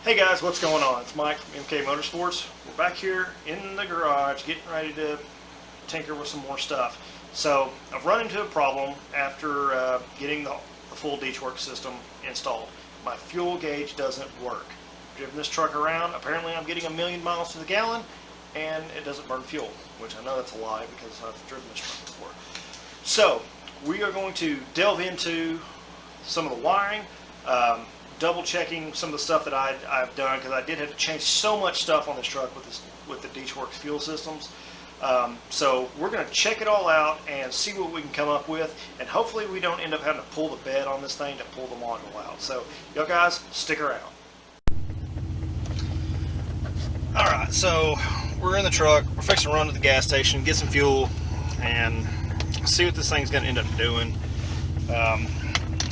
Hey guys, what's going on? It's Mike from MK Motorsports. We're back here in the garage getting ready to tinker with some more stuff. So I've run into a problem after getting the full D-Work system installed. My fuel gauge doesn't work. Driven this truck around, apparently I'm getting 1,000,000 miles to the gallon and it doesn't burn fuel, which I know that's a lie because I've driven this truck before. So we are going to delve into some of the wiring, double checking some of the stuff that I've done, because I did have to change so much stuff on this truck with the D-Work fuel systems. So we're going to check it all out and see what we can come up with, and hopefully we don't end up having to pull the bed on this thing to pull the module out. So y'all guys, stick around. Alright, so we're in the truck, we're fixing to run to the gas station, get some fuel, and see what this thing's going to end up doing.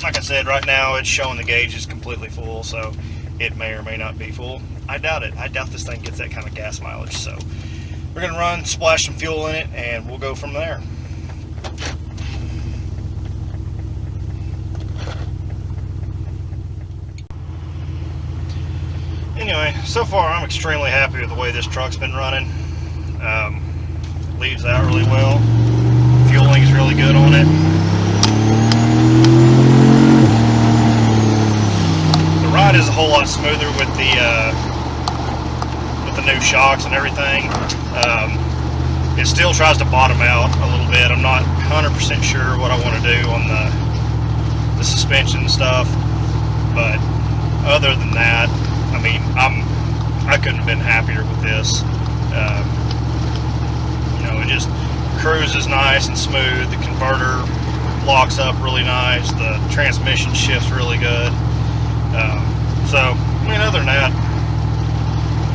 Like I said, right now it's showing the gauge is completely full, so it may or may not be full. I doubt it. I doubt this thing gets that kind of gas mileage. So we're going to run, splash some fuel in it, and we'll go from there. Anyway, so far I'm extremely happy with the way this truck's been running. Leaves out really well. Fueling's really good on it. Ride is a whole lot smoother with the new shocks and everything. It still tries to bottom out a little bit. I'm not 100% sure what I want to do on the suspension and stuff, but other than that, I mean, I couldn't have been happier with this. You know, it just cruises nice and smooth. The converter locks up really nice. The transmission shifts really good. So, I mean, other than that,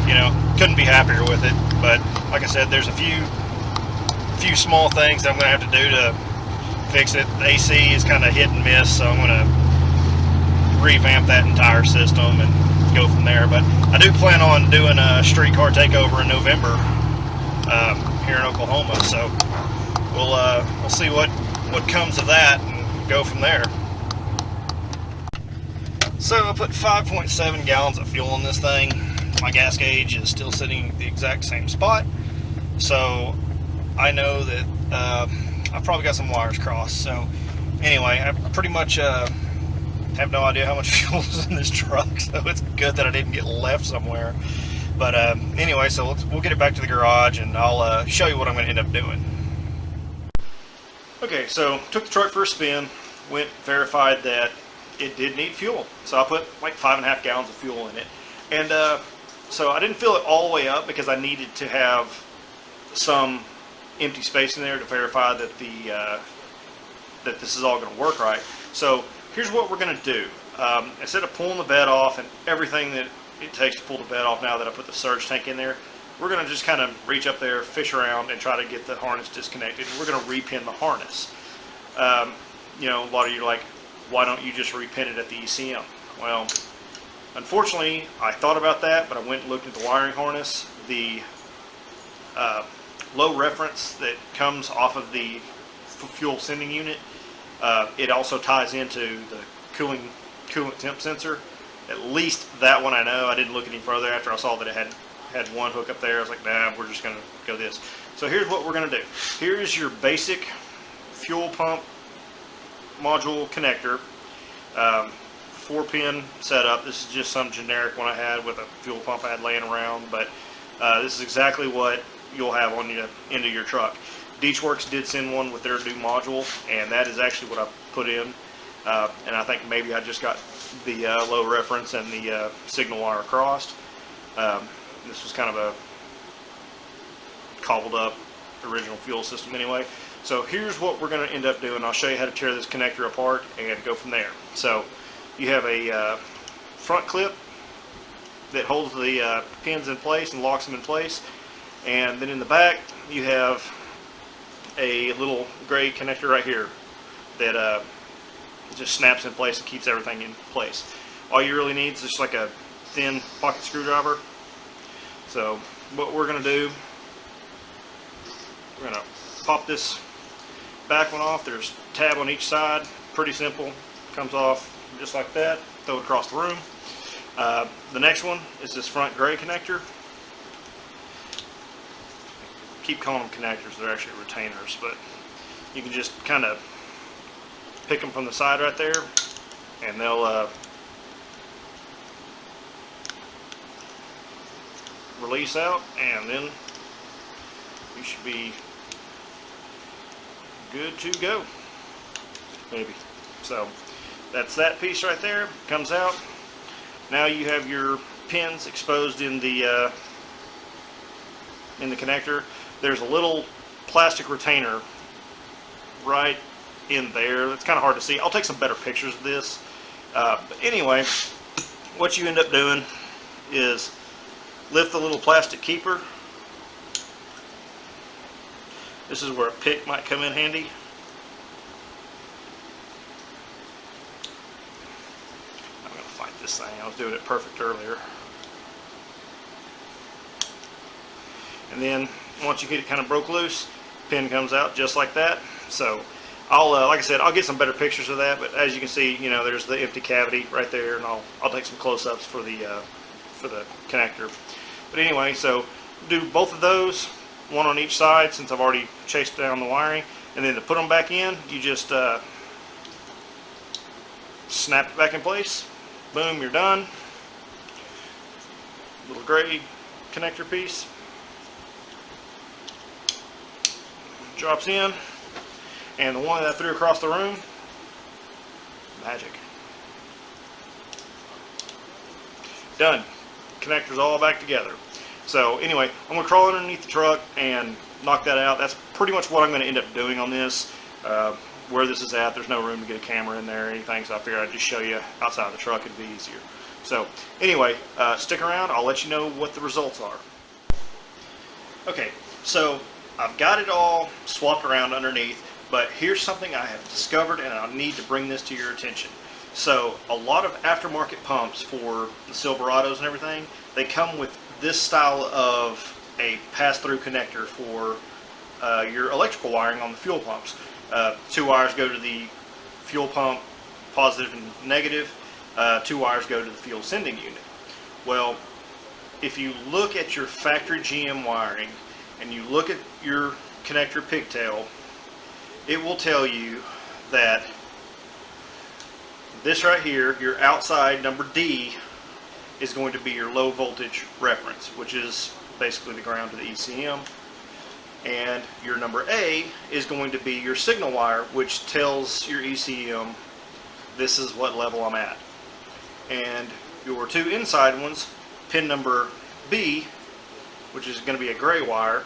you know, couldn't be happier with it. But like I said, there's a few small things that I'm going to have to do to fix it. The AC is kind of hit and miss, so I'm going to revamp that entire system and go from there. But I do plan on doing a streetcar takeover in November here in Oklahoma. So we'll see what comes of that and go from there. So I put 5.7 gallons of fuel in this thing. My gas gauge is still sitting at the exact same spot. So I know that I've probably got some wires crossed. So anyway, I pretty much have no idea how much fuel is in this truck. So it's good that I didn't get left somewhere. But anyway, so we'll get it back to the garage and I'll show you what I'm going to end up doing. Okay, so took the truck for a spin, went verified that it did need fuel, so I put like 5.5 gallons of fuel in it, and so I didn't fill it all the way up because I needed to have some empty space in there to verify that that this is all going to work right. So here's what we're going to do. Instead of pulling the bed off and everything that it takes to pull the bed off, now that I put the surge tank in there, we're going to just kind of reach up there, fish around, and try to get the harness disconnected. We're going to repin the harness. You know, a lot of you are like, why don't you just repin it at the ECM? Well, unfortunately, I thought about that, but I went and looked at the wiring harness. The low reference that comes off of the fuel sending unit, it also ties into the coolant temp sensor. At least that one I know. I didn't look any further after I saw that it had one hook up there. I was like, nah, we're just going to go this. So here's what we're going to do. Here's your basic fuel pump module connector, 4-pin setup. This is just some generic one I had with a fuel pump I had laying around, but this is exactly what you'll have on the end of your truck. D-Works did send one with their new module, and that is actually what I put in, and I think maybe I just got the low reference and the signal wire crossed. This was kind of a cobbled up original fuel system anyway. So here's what we're going to end up doing. I'll show you how to tear this connector apart and go from there. So you have a front clip that holds the pins in place and locks them in place, and then in the back you have a little gray connector right here that just snaps in place and keeps everything in place. All you really need is just like a thin pocket screwdriver. So what we're going to do, we're going to pop this back one off. There's a tab on each side, pretty simple, comes off just like that, throw it across the room. The next one is this front gray connector. Keep calling them connectors, they're actually retainers, but you can just kind of pick them from the side right there, and they'll release out, and then you should be good to go, maybe. So that's that piece right there, comes out. Now you have your pins exposed in the connector. There's a little plastic retainer right in there. That's kind of hard to see. I'll take some better pictures of this. But anyway, what you end up doing is lift the little plastic keeper. This is where a pick might come in handy. I'm going to fight this thing. I was doing it perfect earlier. And then once you get it kind of broke loose, pin comes out just like that. So I'll, like I said, I'll get some better pictures of that. But as you can see, you know, there's the empty cavity right there, and I'll take some close-ups for the connector. But anyway, so do both of those, one on each side, since I've already chased down the wiring. And then to put them back in, you just snap it back in place. Boom, you're done. Little gray connector piece. Drops in, and the one that I threw across the room, magic. Done. Connectors all back together. So anyway, I'm going to crawl underneath the truck and knock that out. That's pretty much what I'm going to end up doing on this. Where this is at, there's no room to get a camera in there or anything, so I figured I'd just show you outside of the truck. It'd be easier. So anyway, stick around. I'll let you know what the results are. Okay, so I've got it all swapped around underneath, but here's something I have discovered, and I need to bring this to your attention. So a lot of aftermarket pumps for the Silverados and everything, they come with this style of a pass-through connector for your electrical wiring on the fuel pumps. Two wires go to the fuel pump, positive and negative. Two wires go to the fuel sending unit. Well, if you look at your factory GM wiring, and you look at your connector pigtail, it will tell you that this right here, your outside number D, is going to be your low voltage reference, which is basically the ground to the ECM. And your number A is going to be your signal wire, which tells your ECM this is what level I'm at. And your two inside ones, pin number B, which is going to be a gray wire,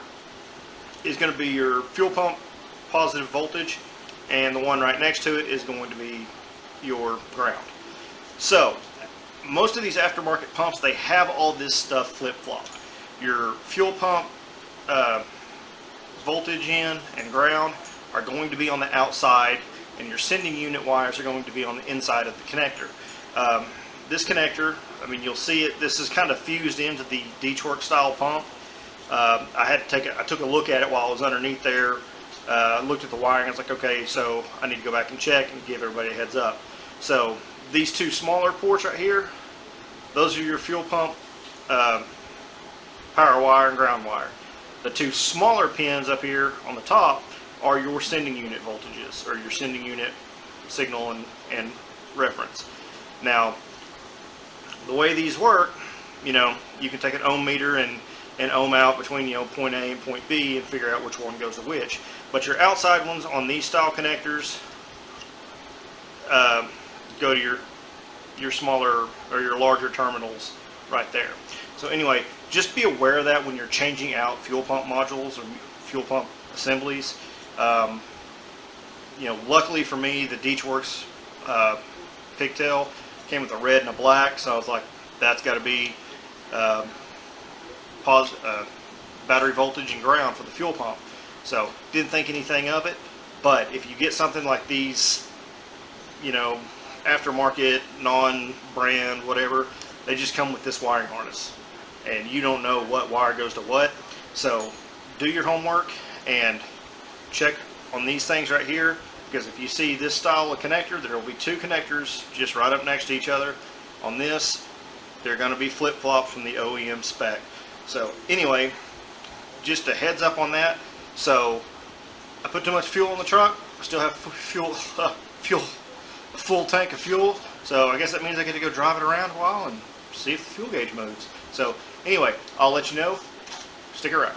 is going to be your fuel pump positive voltage, and the one right next to it is going to be your ground. So most of these aftermarket pumps, they have all this stuff flip-flop. Your fuel pump voltage in and ground are going to be on the outside, and your sending unit wires are going to be on the inside of the connector. This connector, I mean, you'll see it, this is kind of fused into the Deechwork style pump. I took a look at it while I was underneath there, looked at the wiring, I was like, okay, so I need to go back and check and give everybody a heads up. So these two smaller ports right here, those are your fuel pump power wire and ground wire. The two smaller pins up here on the top are your sending unit voltages, or your sending unit signal and reference. Now, the way these work, you know, you can take an ohm meter and ohm out between, you know, point A and point B and figure out which one goes to which. But your outside ones on these style connectors go to your smaller or your larger terminals right there. So anyway, just be aware of that when you're changing out fuel pump modules or fuel pump assemblies. You know, luckily for me, the Deechworks pigtail came with a red and a black, so I was like, that's got to be battery voltage and ground for the fuel pump. So didn't think anything of it. But if you get something like these, you know, aftermarket, non-brand, whatever, they just come with this wiring harness, and you don't know what wire goes to what. So do your homework and check on these things right here, because if you see this style of connector, there will be two connectors just right up next to each other. On this, they're going to be flip-flopped from the OEM spec. So anyway, just a heads up on that. So I put too much fuel in the truck. I still have a full tank of fuel. So I guess that means I get to go drive it around a while and see if the fuel gauge moves. So anyway, I'll let you know. Stick around.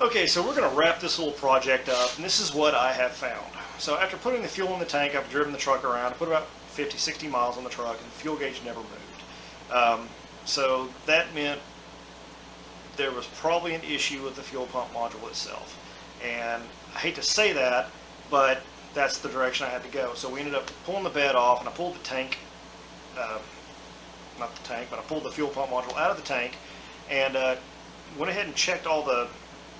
Okay, so we're going to wrap this little project up, and this is what I have found. So after putting the fuel in the tank, I've driven the truck around. I put about 50, 60 miles on the truck, and the fuel gauge never moved. So that meant there was probably an issue with the fuel pump module itself. And I hate to say that, but that's the direction I had to go. So we ended up pulling the bed off, and I pulled the tank, not the tank, but I pulled the fuel pump module out of the tank, and went ahead and checked all the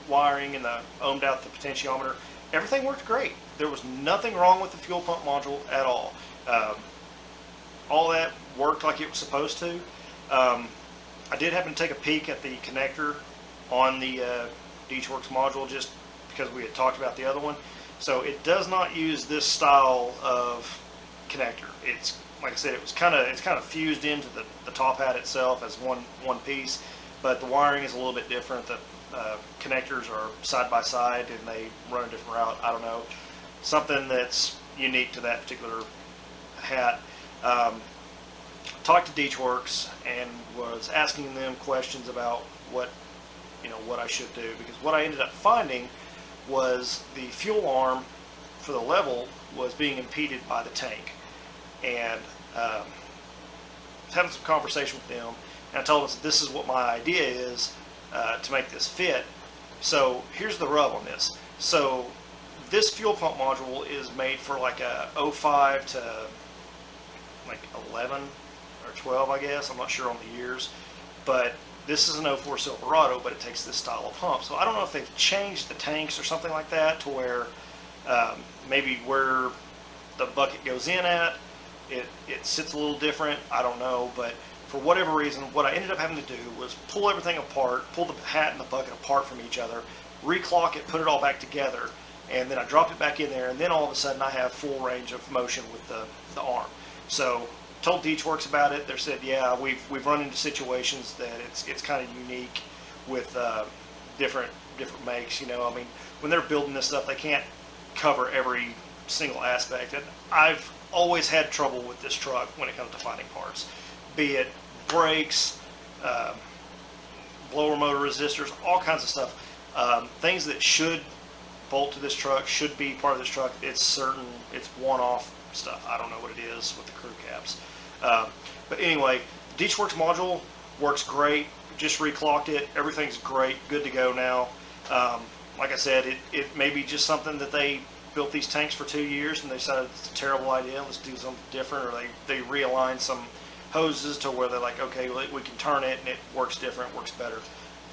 wiring and ohmed out the potentiometer. Everything worked great. There was nothing wrong with the fuel pump module at all. All that worked like it was supposed to. I did happen to take a peek at the connector on the DeechWorks module just because we had talked about the other one. So it does not use this style of connector. It's, like I said, it's kind of fused into the top hat itself as one piece, but the wiring is a little bit different. The connectors are side by side and they run a different route. I don't know, something that's unique to that particular hat. Talked to DeechWorks and was asking them questions about what I should do, because what I ended up finding was the fuel arm for the level was being impeded by the tank. And I was having some conversation with them, and I told them this is what my idea is to make this fit. So here's the rub on this. So this fuel pump module is made for like a 05 to like 11 or 12, I guess. I'm not sure on the years, but this is an 04 Silverado, but it takes this style of pump. So I don't know if they've changed the tanks or something like that to where maybe where the bucket goes in at, it sits a little different. I don't know, but for whatever reason, what I ended up having to do was pull everything apart, pull the hat and the bucket apart from each other, reclock it, put it all back together, and then I dropped it back in there, and then all of a sudden I have full range of motion with the arm. So told DeechWorks about it. They said, yeah, we've run into situations that it's kind of unique with different makes. I mean, when they're building this stuff, they can't cover every single aspect. And I've always had trouble with this truck when it comes to finding parts, be it brakes, blower motor resistors, all kinds of stuff. Things that should bolt to this truck, should be part of this truck. It's one-off stuff. I don't know what it is with the crew cabs. But anyway, the DeechWorks module works great. Just reclocked it. Everything's great. Good to go now. Like I said, it may be just something that they built these tanks for 2 years and they decided it's a terrible idea. Let's do something different, or they realigned some hoses to where they're like, okay, we can turn it and it works different, works better.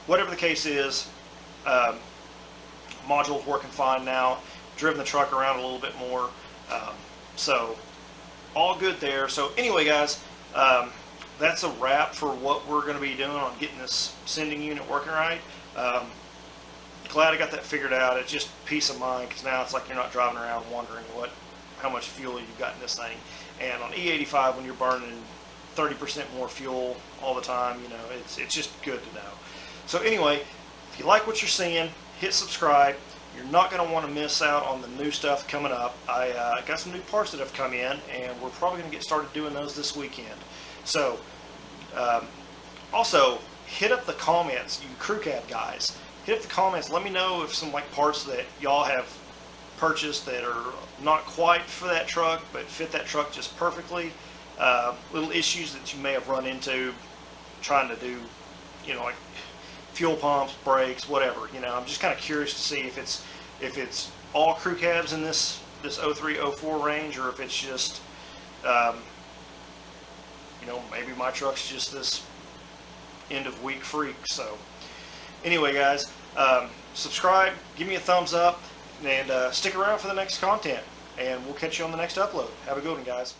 Whatever the case is, module's working fine now. Driven the truck around a little bit more. So all good there. So anyway, guys, that's a wrap for what we're going to be doing on getting this sending unit working right. Glad I got that figured out. It's just peace of mind, because now it's like you're not driving around wondering how much fuel you've got in this thing. And on E85, when you're burning 30% more fuel all the time, it's just good to know. So anyway, if you like what you're seeing, hit subscribe. You're not going to want to miss out on the new stuff coming up. I got some new parts that have come in, and we're probably going to get started doing those this weekend. So also hit up the comments, you crew cab guys. Hit up the comments. Let me know if some parts that y'all have purchased that are not quite for that truck but fit that truck just perfectly. Little issues that you may have run into trying to do, like fuel pumps, brakes, whatever. I'm just kind of curious to see if it's all crew cabs in this 03, 04 range, or if it's just maybe my truck's just this end of week freak. So anyway, guys, subscribe, give me a thumbs up, and stick around for the next content, and we'll catch you on the next upload. Have a good one, guys.